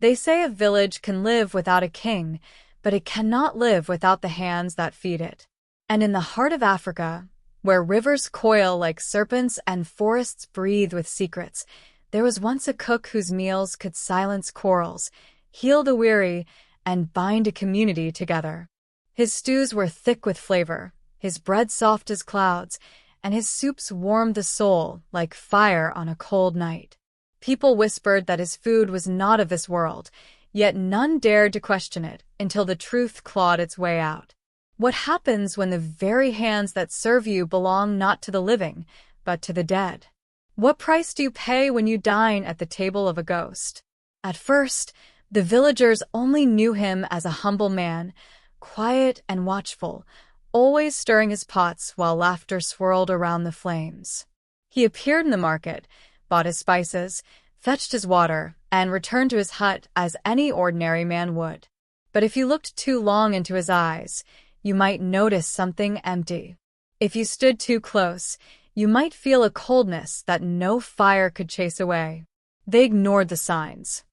They say a village can live without a king, but it cannot live without the hands that feed it. And in the heart of Africa, where rivers coil like serpents and forests breathe with secrets, there was once a cook whose meals could silence quarrels, heal the weary, and bind a community together. His stews were thick with flavor, his bread soft as clouds, and his soups warmed the soul like fire on a cold night. People whispered that his food was not of this world, yet none dared to question it until the truth clawed its way out. What happens when the very hands that serve you belong not to the living, but to the dead? What price do you pay when you dine at the table of a ghost? At first, the villagers only knew him as a humble man, quiet and watchful, always stirring his pots while laughter swirled around the flames. He appeared in the market, bought his spices, fetched his water, and returned to his hut as any ordinary man would. But if you looked too long into his eyes, you might notice something empty. If you stood too close, you might feel a coldness that no fire could chase away. They ignored the signs.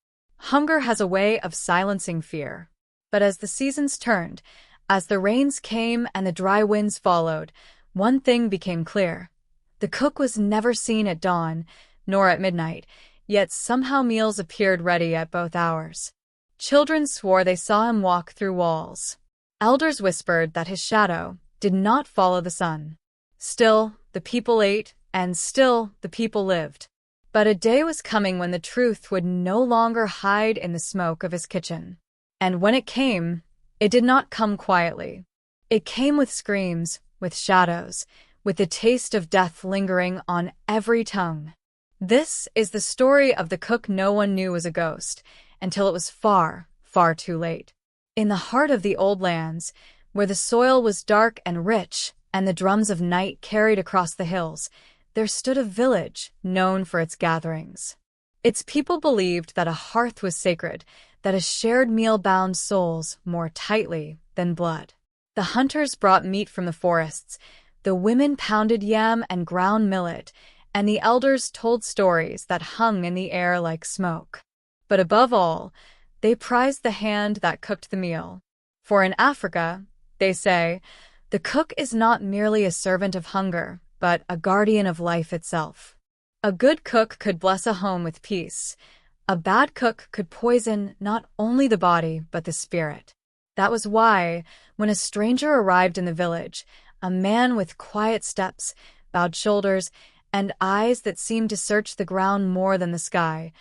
Hunger has a way of silencing fear. But as the seasons turned, as the rains came and the dry winds followed, one thing became clear. The cook was never seen at dawn, nor at midnight, yet somehow meals appeared ready at both hours. Children swore they saw him walk through walls. Elders whispered that his shadow did not follow the sun. Still, the people ate, and still the people lived. But a day was coming when the truth would no longer hide in the smoke of his kitchen. And when it came, it did not come quietly. It came with screams, with shadows, with the taste of death lingering on every tongue. This is the story of the cook no one knew was a ghost, until it was far, far too late. In the heart of the old lands, where the soil was dark and rich, and the drums of night carried across the hills, there stood a village known for its gatherings. Its people believed that a hearth was sacred, that a shared meal bound souls more tightly than blood. The hunters brought meat from the forests, the women pounded yam and ground millet, and the elders told stories that hung in the air like smoke. But above all, they prized the hand that cooked the meal. For in Africa, they say, the cook is not merely a servant of hunger, but a guardian of life itself. A good cook could bless a home with peace. A bad cook could poison not only the body, but the spirit. That was why, when a stranger arrived in the village, a man with quiet steps, bowed shoulders, and eyes that seemed to search the ground more than the sky,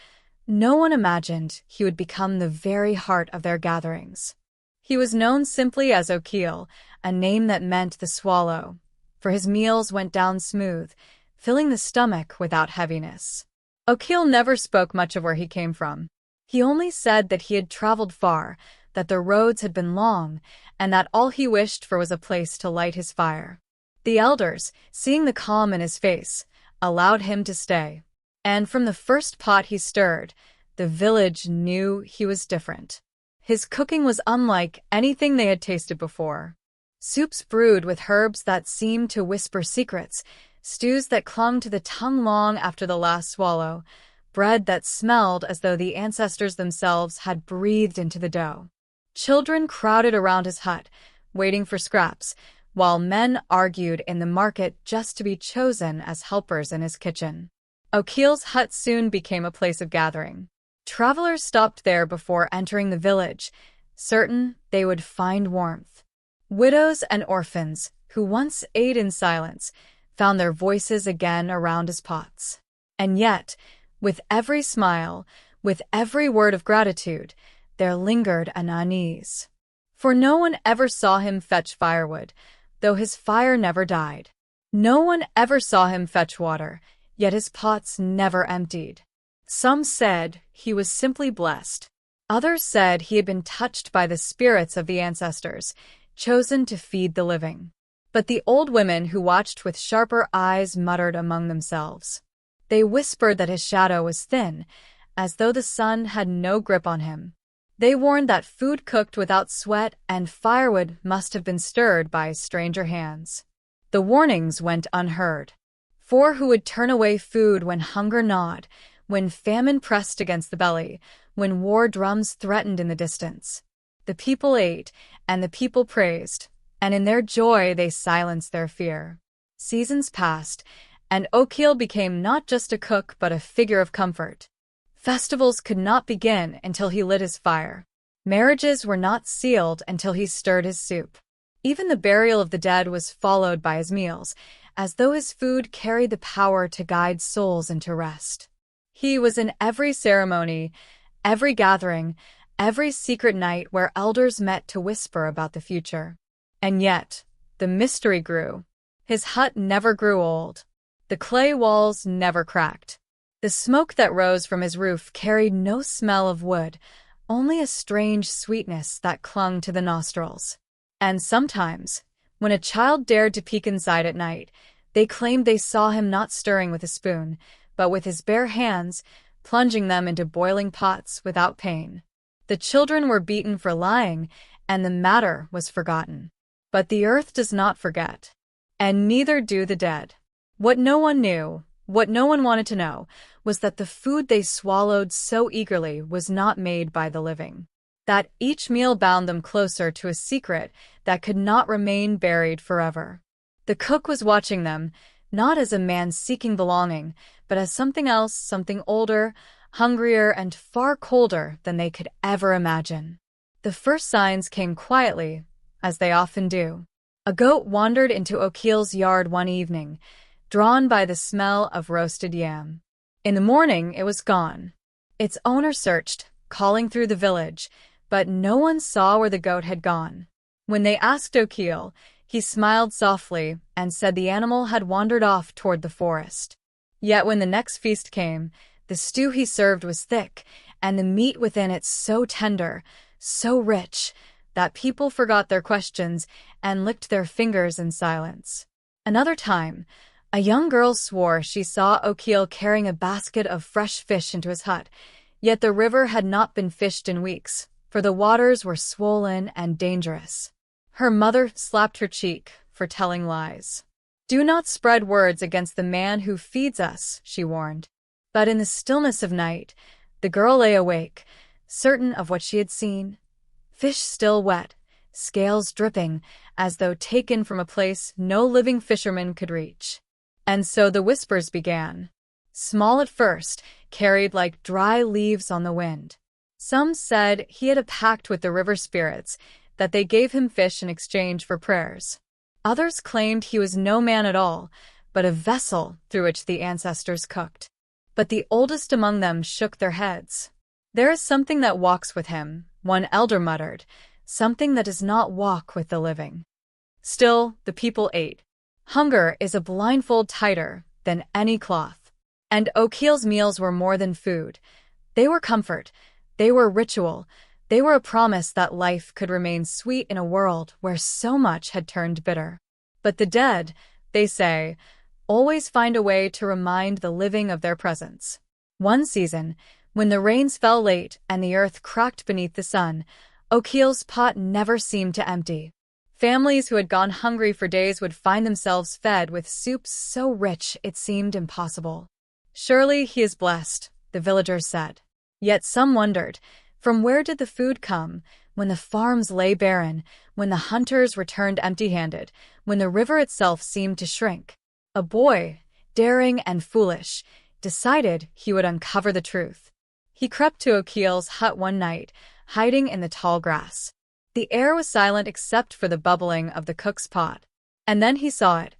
no one imagined he would become the very heart of their gatherings. He was known simply as Okele, a name that meant the swallow, for his meals went down smooth, filling the stomach without heaviness. Okele never spoke much of where he came from. He only said that he had traveled far, that the roads had been long, and that all he wished for was a place to light his fire. The elders, seeing the calm in his face, allowed him to stay. And from the first pot he stirred, the village knew he was different. His cooking was unlike anything they had tasted before. Soups brewed with herbs that seemed to whisper secrets, stews that clung to the tongue long after the last swallow, bread that smelled as though the ancestors themselves had breathed into the dough. Children crowded around his hut, waiting for scraps, while men argued in the market just to be chosen as helpers in his kitchen. Okele's hut soon became a place of gathering. Travelers stopped there before entering the village, certain they would find warmth. Widows and orphans, who once ate in silence, found their voices again around his pots. And yet, with every smile, with every word of gratitude, there lingered an unease. For no one ever saw him fetch firewood, though his fire never died. No one ever saw him fetch water, yet his pots never emptied. Some said he was simply blessed. Others said he had been touched by the spirits of the ancestors, chosen to feed the living. But the old women who watched with sharper eyes muttered among themselves. They whispered that his shadow was thin, as though the sun had no grip on him. They warned that food cooked without sweat and firewood must have been stirred by stranger hands. The warnings went unheard. For who would turn away food when hunger gnawed, when famine pressed against the belly, when war drums threatened in the distance. The people ate, and the people praised, and in their joy they silenced their fear. Seasons passed, and Okele became not just a cook but a figure of comfort. Festivals could not begin until he lit his fire. Marriages were not sealed until he stirred his soup. Even the burial of the dead was followed by his meals, as though his food carried the power to guide souls into rest. He was in every ceremony, every gathering, every secret night where elders met to whisper about the future. And yet, the mystery grew. His hut never grew old. The clay walls never cracked. The smoke that rose from his roof carried no smell of wood, only a strange sweetness that clung to the nostrils. And sometimes, when a child dared to peek inside at night, they claimed they saw him not stirring with a spoon, but with his bare hands, plunging them into boiling pots without pain. The children were beaten for lying, and the matter was forgotten. But the earth does not forget, and neither do the dead. What no one knew, what no one wanted to know, was that the food they swallowed so eagerly was not made by the living. That each meal bound them closer to a secret that could not remain buried forever. The cook was watching them, not as a man seeking belonging, but as something else, something older, hungrier, and far colder than they could ever imagine. The first signs came quietly, as they often do. A goat wandered into Okele's yard one evening, drawn by the smell of roasted yam. In the morning it was gone. Its owner searched, calling through the village, but no one saw where the goat had gone. When they asked Okele, he smiled softly and said the animal had wandered off toward the forest. Yet when the next feast came, the stew he served was thick, and the meat within it so tender, so rich, that people forgot their questions and licked their fingers in silence. Another time, a young girl swore she saw Okele carrying a basket of fresh fish into his hut, yet the river had not been fished in weeks, for the waters were swollen and dangerous. Her mother slapped her cheek for telling lies. "Do not spread words against the man who feeds us," she warned. But in the stillness of night, the girl lay awake, certain of what she had seen. Fish still wet, scales dripping, as though taken from a place no living fisherman could reach. And so the whispers began. Small at first, carried like dry leaves on the wind. Some said he had a pact with the river spirits, that they gave him fish in exchange for prayers. Others claimed he was no man at all, but a vessel through which the ancestors cooked. But the oldest among them shook their heads. "There is something that walks with him," one elder muttered, "something that does not walk with the living." Still, the people ate. Hunger is a blindfold tighter than any cloth. And Okele's meals were more than food. They were comfort. They were ritual. They were a promise that life could remain sweet in a world where so much had turned bitter. But the dead, they say, always find a way to remind the living of their presence. One season, when the rains fell late and the earth cracked beneath the sun, Okele's pot never seemed to empty. Families who had gone hungry for days would find themselves fed with soups so rich it seemed impossible. "Surely he is blessed," the villagers said. Yet some wondered, from where did the food come, when the farms lay barren, when the hunters returned empty-handed, when the river itself seemed to shrink? A boy, daring and foolish, decided he would uncover the truth. He crept to Okele's hut one night, hiding in the tall grass. The air was silent except for the bubbling of the cook's pot. And then he saw it.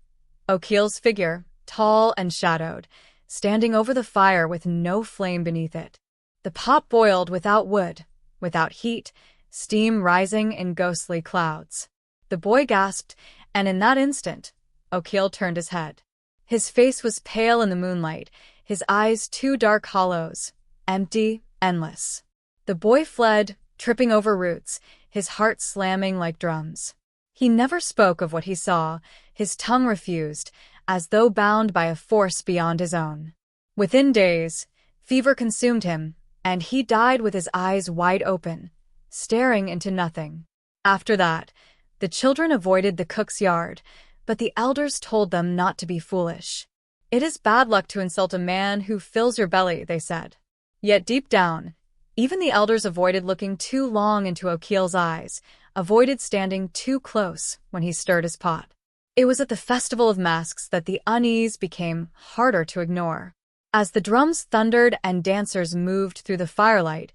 Okele's figure, tall and shadowed, standing over the fire with no flame beneath it. The pot boiled without wood, without heat, steam rising in ghostly clouds. The boy gasped, and in that instant, Okele turned his head. His face was pale in the moonlight, his eyes two dark hollows, empty, endless. The boy fled, tripping over roots, his heart slamming like drums. He never spoke of what he saw, his tongue refused, as though bound by a force beyond his own. Within days, fever consumed him, and he died with his eyes wide open, staring into nothing. After that, the children avoided the cook's yard, but the elders told them not to be foolish. "It is bad luck to insult a man who fills your belly," they said. Yet deep down, Even the elders avoided looking too long into Okele's eyes, avoided standing too close when he stirred his pot. It was at the Festival of Masks that the unease became harder to ignore. As the drums thundered and dancers moved through the firelight,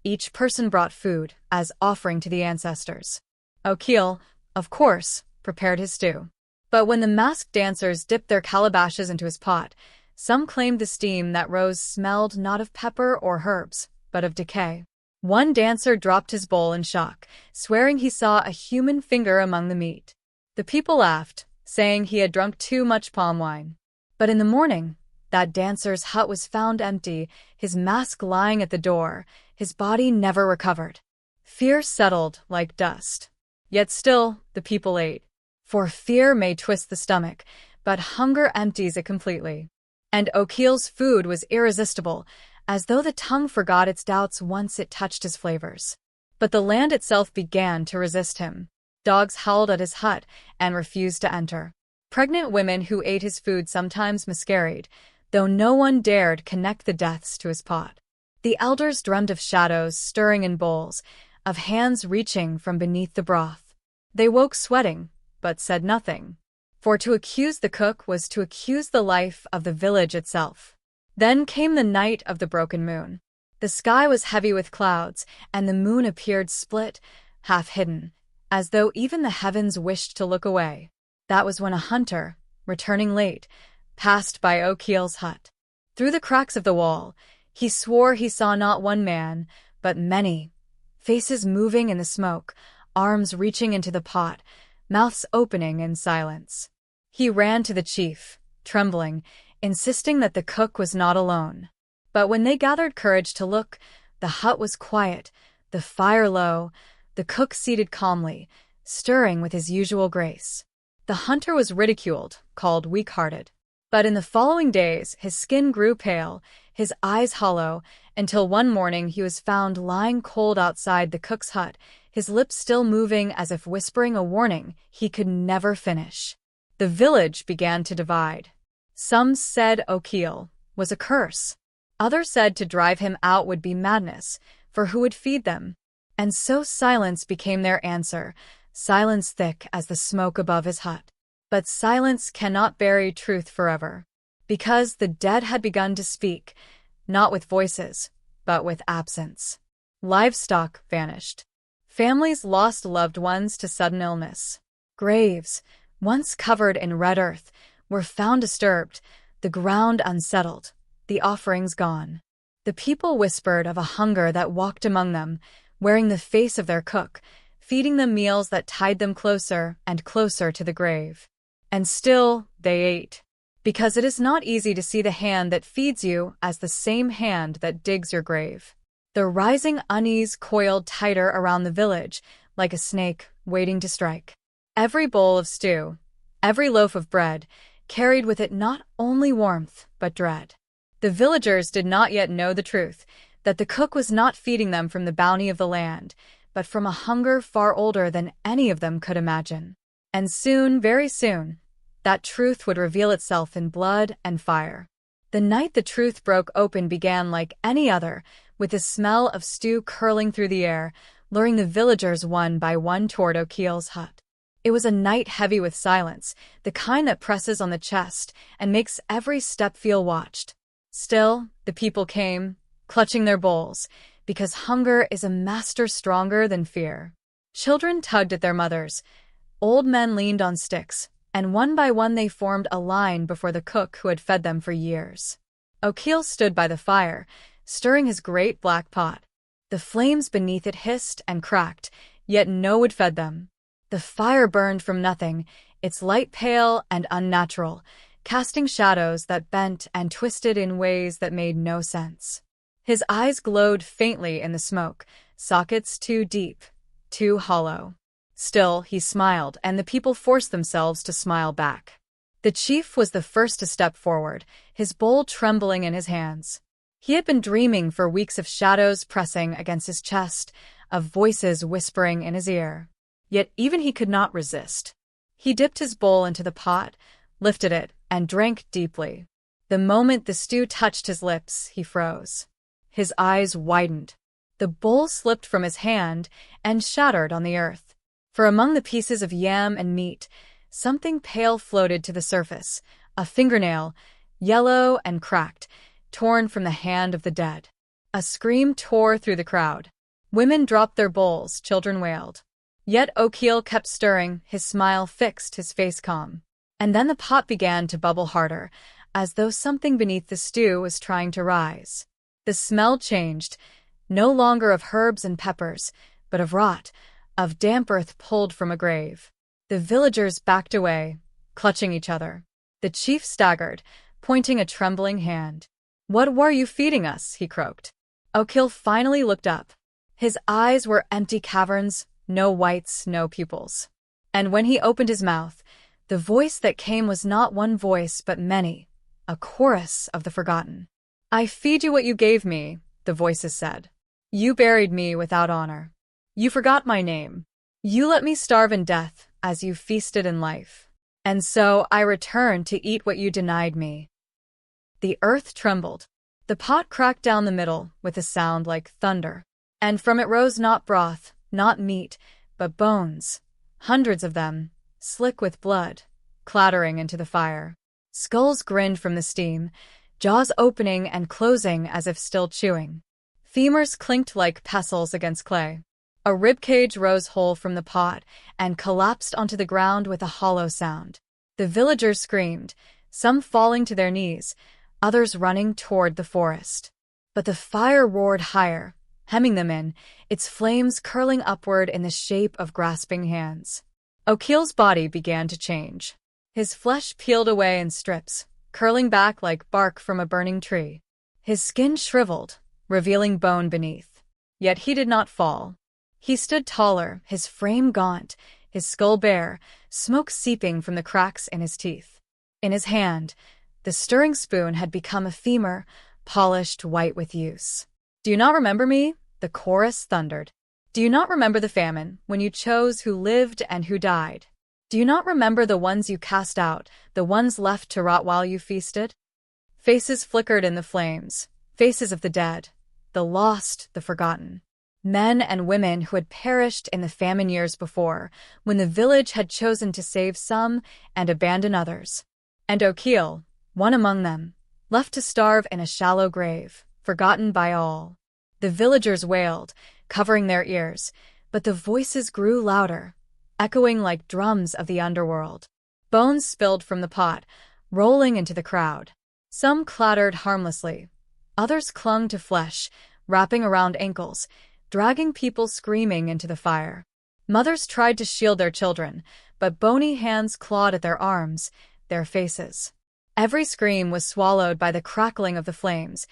each person brought food as offering to the ancestors. Okele, of course, prepared his stew. But when the masked dancers dipped their calabashes into his pot, some claimed the steam that rose smelled not of pepper or herbs, but of decay. One dancer dropped his bowl in shock, swearing he saw a human finger among the meat. The people laughed, saying he had drunk too much palm wine. But in the morning, that dancer's hut was found empty, his mask lying at the door, his body never recovered. Fear settled like dust. Yet still, the people ate. For fear may twist the stomach, but hunger empties it completely. And Okele's food was irresistible, as though the tongue forgot its doubts once it touched his flavors. But the land itself began to resist him. Dogs howled at his hut and refused to enter. Pregnant women who ate his food sometimes miscarried, though no one dared connect the deaths to his pot. The elders dreamed of shadows stirring in bowls, of hands reaching from beneath the broth. They woke sweating, but said nothing. For to accuse the cook was to accuse the life of the village itself. Then came the night of the broken moon. The sky was heavy with clouds, and the moon appeared split, half hidden, as though even the heavens wished to look away. That was when a hunter, returning late, passed by Okele's hut. Through the cracks of the wall, he swore he saw not one man, but many, faces moving in the smoke, arms reaching into the pot, mouths opening in silence. He ran to the chief, trembling, insisting that the cook was not alone. But when they gathered courage to look, the hut was quiet, the fire low, the cook seated calmly, stirring with his usual grace. The hunter was ridiculed, called weak-hearted. But in the following days, his skin grew pale, his eyes hollow, until one morning he was found lying cold outside the cook's hut, his lips still moving as if whispering a warning he could never finish. The village began to divide. Some said Okele was a curse. Others said to drive him out would be madness, for who would feed them? And so silence became their answer, silence thick as the smoke above his hut. But silence cannot bury truth forever, because the dead had begun to speak, not with voices, but with absence. Livestock vanished. Families lost loved ones to sudden illness. Graves, once covered in red earth, were found disturbed, the ground unsettled, the offerings gone. The people whispered of a hunger that walked among them, wearing the face of their cook, feeding them meals that tied them closer and closer to the grave. And still they ate, because it is not easy to see the hand that feeds you as the same hand that digs your grave. The rising unease coiled tighter around the village, like a snake waiting to strike. Every bowl of stew, every loaf of bread, carried with it not only warmth, but dread. The villagers did not yet know the truth, that the cook was not feeding them from the bounty of the land, but from a hunger far older than any of them could imagine. And soon, very soon, that truth would reveal itself in blood and fire. The night the truth broke open began like any other, with the smell of stew curling through the air, luring the villagers one by one toward Okele's hut. It was a night heavy with silence, the kind that presses on the chest and makes every step feel watched. Still, the people came, clutching their bowls, because hunger is a master stronger than fear. Children tugged at their mothers, old men leaned on sticks, and one by one they formed a line before the cook who had fed them for years. Okele stood by the fire, stirring his great black pot. The flames beneath it hissed and cracked, yet no wood fed them. The fire burned from nothing, its light pale and unnatural, casting shadows that bent and twisted in ways that made no sense. His eyes glowed faintly in the smoke, sockets too deep, too hollow. Still, he smiled, and the people forced themselves to smile back. The chief was the first to step forward, his bowl trembling in his hands. He had been dreaming for weeks of shadows pressing against his chest, of voices whispering in his ear. Yet even he could not resist. He dipped his bowl into the pot, lifted it, and drank deeply. The moment the stew touched his lips, he froze. His eyes widened. The bowl slipped from his hand and shattered on the earth. For among the pieces of yam and meat, something pale floated to the surface, a fingernail, yellow and cracked, torn from the hand of the dead. A scream tore through the crowd. Women dropped their bowls, children wailed. Yet Okele kept stirring, his smile fixed, his face calm. And then the pot began to bubble harder, as though something beneath the stew was trying to rise. The smell changed, no longer of herbs and peppers, but of rot, of damp earth pulled from a grave. The villagers backed away, clutching each other. The chief staggered, pointing a trembling hand. "What were you feeding us?" he croaked. Okele finally looked up. His eyes were empty caverns, no whites, no pupils. And when he opened his mouth, the voice that came was not one voice but many, a chorus of the forgotten. "I feed you what you gave me," the voices said. "You buried me without honor. You forgot my name. You let me starve in death as you feasted in life. And so I return to eat what you denied me." The earth trembled. The pot cracked down the middle with a sound like thunder. And from it rose not broth, not meat, but bones, hundreds of them, slick with blood, clattering into the fire. Skulls grinned from the steam, jaws opening and closing as if still chewing. Femurs clinked like pestles against clay. A ribcage rose whole from the pot and collapsed onto the ground with a hollow sound. The villagers screamed, some falling to their knees, others running toward the forest. But the fire roared higher, hemming them in, its flames curling upward in the shape of grasping hands. Okele's body began to change. His flesh peeled away in strips, curling back like bark from a burning tree. His skin shriveled, revealing bone beneath. Yet he did not fall. He stood taller, his frame gaunt, his skull bare, smoke seeping from the cracks in his teeth. In his hand, the stirring spoon had become a femur, polished white with use. "Do you not remember me?" the chorus thundered. "Do you not remember the famine, when you chose who lived and who died? Do you not remember the ones you cast out, the ones left to rot while you feasted?" Faces flickered in the flames, faces of the dead, the lost, the forgotten. Men and women who had perished in the famine years before, when the village had chosen to save some and abandon others. And Okele, one among them, left to starve in a shallow grave, forgotten by all. The villagers wailed, covering their ears, but the voices grew louder, echoing like drums of the underworld. Bones spilled from the pot, rolling into the crowd. Some clattered harmlessly. Others clung to flesh, wrapping around ankles, dragging people screaming into the fire. Mothers tried to shield their children, but bony hands clawed at their arms, their faces. Every scream was swallowed by the crackling of the flames,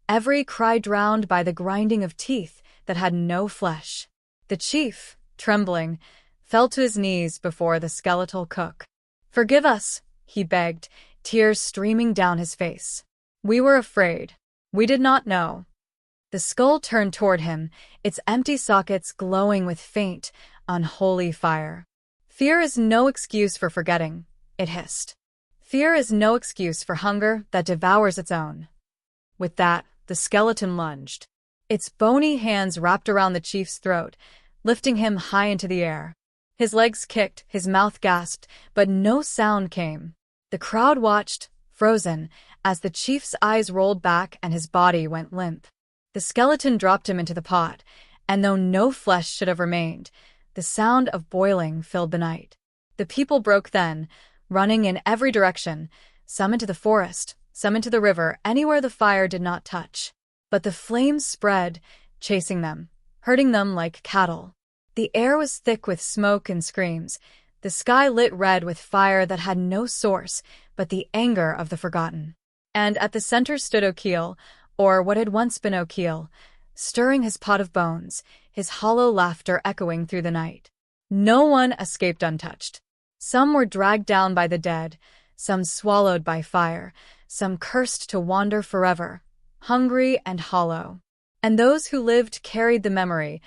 every cry drowned by the grinding of teeth that had no flesh. The chief, trembling, fell to his knees before the skeletal cook. "Forgive us," he begged, tears streaming down his face. "We were afraid. We did not know." The skull turned toward him, its empty sockets glowing with faint, unholy fire. "Fear is no excuse for forgetting," it hissed. "Fear is no excuse for hunger that devours its own." With that, the skeleton lunged. Its bony hands wrapped around the chief's throat, lifting him high into the air. His legs kicked, his mouth gasped, but no sound came. The crowd watched, frozen, as the chief's eyes rolled back and his body went limp. The skeleton dropped him into the pot, and though no flesh should have remained, the sound of boiling filled the night. The people broke then, running in every direction, some into the forest, some into the river, anywhere the fire did not touch. But the flames spread, chasing them, herding them like cattle. The air was thick with smoke and screams, the sky lit red with fire that had no source but the anger of the forgotten. And at the center stood Okele, or what had once been Okele, stirring his pot of bones, his hollow laughter echoing through the night. No one escaped untouched. Some were dragged down by the dead, some swallowed by fire, some cursed to wander forever, hungry and hollow. And those who lived carried the memory,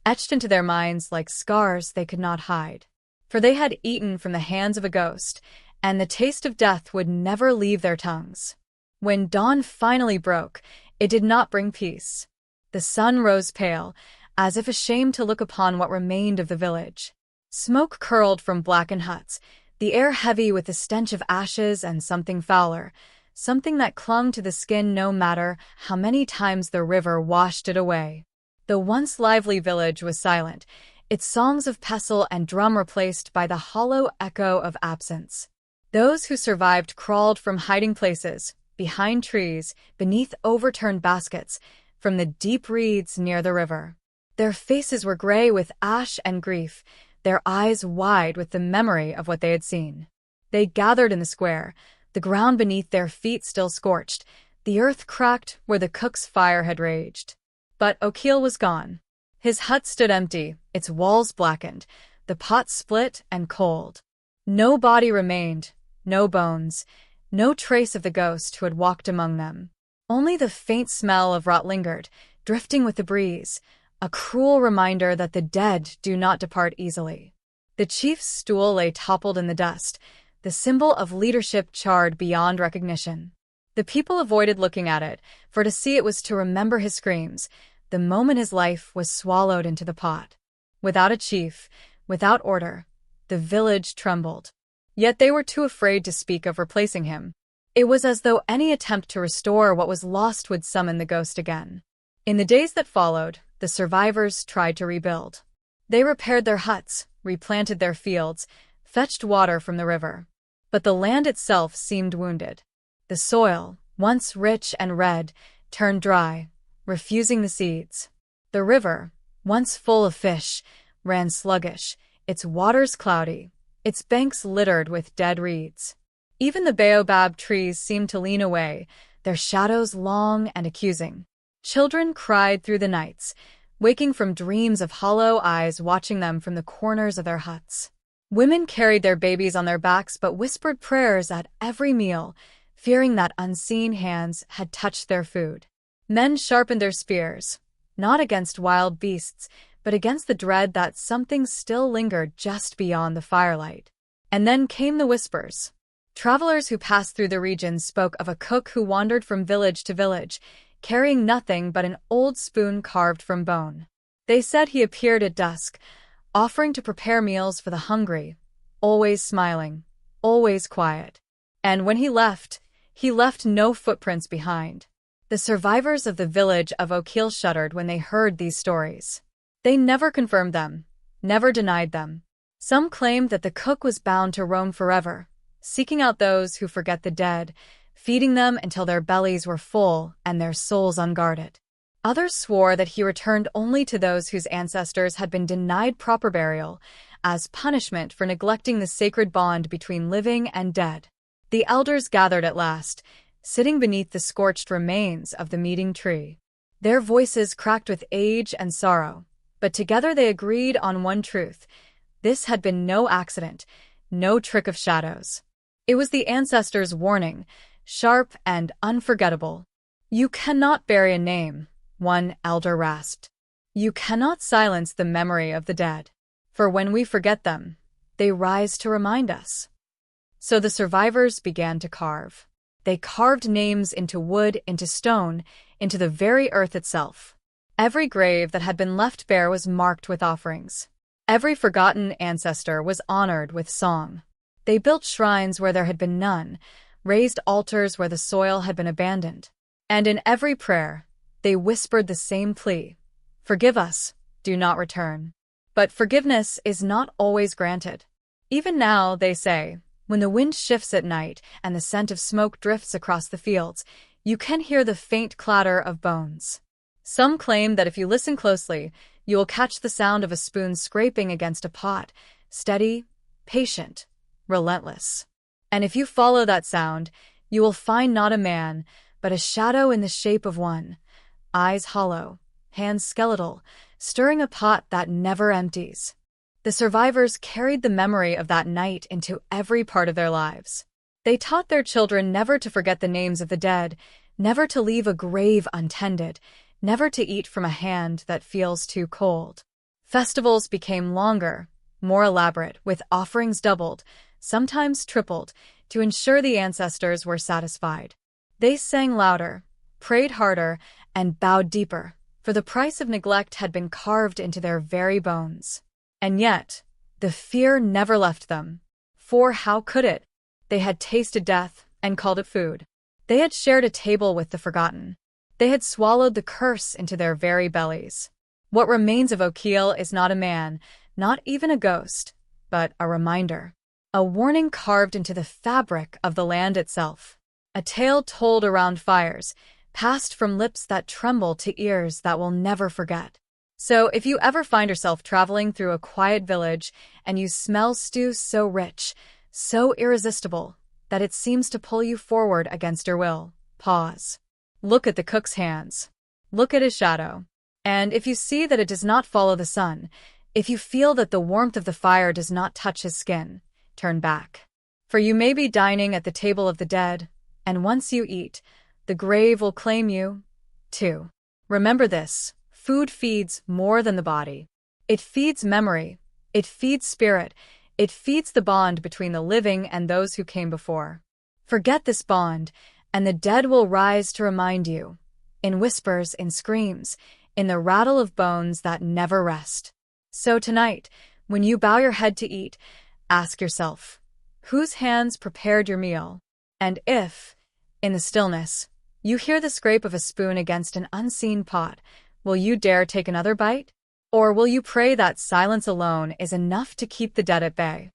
etched into their minds like scars they could not hide. For they had eaten from the hands of a ghost, and the taste of death would never leave their tongues. When dawn finally broke, it did not bring peace. The sun rose pale, as if ashamed to look upon what remained of the village. Smoke curled from blackened huts, the air heavy with the stench of ashes and something fouler, something that clung to the skin no matter how many times the river washed it away. The once lively village was silent, its songs of pestle and drum replaced by the hollow echo of absence. Those who survived crawled from hiding places, behind trees, beneath overturned baskets, from the deep reeds near the river. Their faces were gray with ash and grief, their eyes wide with the memory of what they had seen. They gathered in the square, the ground beneath their feet still scorched, the earth cracked where the cook's fire had raged. But Okele was gone. His hut stood empty, its walls blackened, the pot split and cold. No body remained, no bones, no trace of the ghost who had walked among them. Only the faint smell of rot lingered, drifting with the breeze, a cruel reminder that the dead do not depart easily. The chief's stool lay toppled in the dust, the symbol of leadership charred beyond recognition. The people avoided looking at it, for to see it was to remember his screams, the moment his life was swallowed into the pot. Without a chief, without order, the village trembled. Yet they were too afraid to speak of replacing him. It was as though any attempt to restore what was lost would summon the ghost again. In the days that followed, the survivors tried to rebuild. They repaired their huts, replanted their fields, fetched water from the river. But the land itself seemed wounded. The soil, once rich and red, turned dry, refusing the seeds. The river, once full of fish, ran sluggish, its waters cloudy, its banks littered with dead reeds. Even the baobab trees seemed to lean away, their shadows long and accusing. Children cried through the nights, waking from dreams of hollow eyes watching them from the corners of their huts. Women carried their babies on their backs but whispered prayers at every meal, fearing that unseen hands had touched their food. Men sharpened their spears, not against wild beasts, but against the dread that something still lingered just beyond the firelight. And then came the whispers. Travelers who passed through the region spoke of a cook who wandered from village to village, carrying nothing but an old spoon carved from bone. They said he appeared at dusk, offering to prepare meals for the hungry, always smiling, always quiet. And when he left no footprints behind. The survivors of the village of Okele shuddered when they heard these stories. They never confirmed them, never denied them. Some claimed that the cook was bound to roam forever, seeking out those who forget the dead, feeding them until their bellies were full and their souls unguarded. Others swore that he returned only to those whose ancestors had been denied proper burial, as punishment for neglecting the sacred bond between living and dead. The elders gathered at last, sitting beneath the scorched remains of the meeting tree. Their voices cracked with age and sorrow, but together they agreed on one truth. This had been no accident, no trick of shadows. It was the ancestors' warning, sharp and unforgettable. "You cannot bury a name," one elder rasped. "You cannot silence the memory of the dead. For when we forget them, they rise to remind us." So the survivors began to carve. They carved names into wood, into stone, into the very earth itself. Every grave that had been left bare was marked with offerings. Every forgotten ancestor was honored with song. They built shrines where there had been none, raised altars where the soil had been abandoned. And in every prayer, they whispered the same plea: "Forgive us, do not return." But forgiveness is not always granted. Even now, they say, when the wind shifts at night and the scent of smoke drifts across the fields, you can hear the faint clatter of bones. Some claim that if you listen closely, you will catch the sound of a spoon scraping against a pot, steady, patient, relentless. And if you follow that sound, you will find not a man, but a shadow in the shape of one, eyes hollow, hands skeletal, stirring a pot that never empties. The survivors carried the memory of that night into every part of their lives. They taught their children never to forget the names of the dead, never to leave a grave untended, never to eat from a hand that feels too cold. Festivals became longer, more elaborate, with offerings doubled, sometimes tripled, to ensure the ancestors were satisfied. They sang louder, prayed harder, and bowed deeper, for the price of neglect had been carved into their very bones. And yet, the fear never left them. For how could it? They had tasted death and called it food. They had shared a table with the forgotten. They had swallowed the curse into their very bellies. What remains of Okele is not a man, not even a ghost, but a reminder. A warning carved into the fabric of the land itself. A tale told around fires, passed from lips that tremble to ears that will never forget. So if you ever find yourself traveling through a quiet village and you smell stew so rich, so irresistible, that it seems to pull you forward against your will, pause. Look at the cook's hands. Look at his shadow. And if you see that it does not follow the sun, if you feel that the warmth of the fire does not touch his skin, turn back. For you may be dining at the table of the dead, and once you eat, the grave will claim you, too. Remember this, food feeds more than the body. It feeds memory, it feeds spirit, it feeds the bond between the living and those who came before. Forget this bond, and the dead will rise to remind you, in whispers, in screams, in the rattle of bones that never rest. So tonight, when you bow your head to eat, ask yourself, whose hands prepared your meal? And if, in the stillness, you hear the scrape of a spoon against an unseen pot, will you dare take another bite? Or will you pray that silence alone is enough to keep the dead at bay?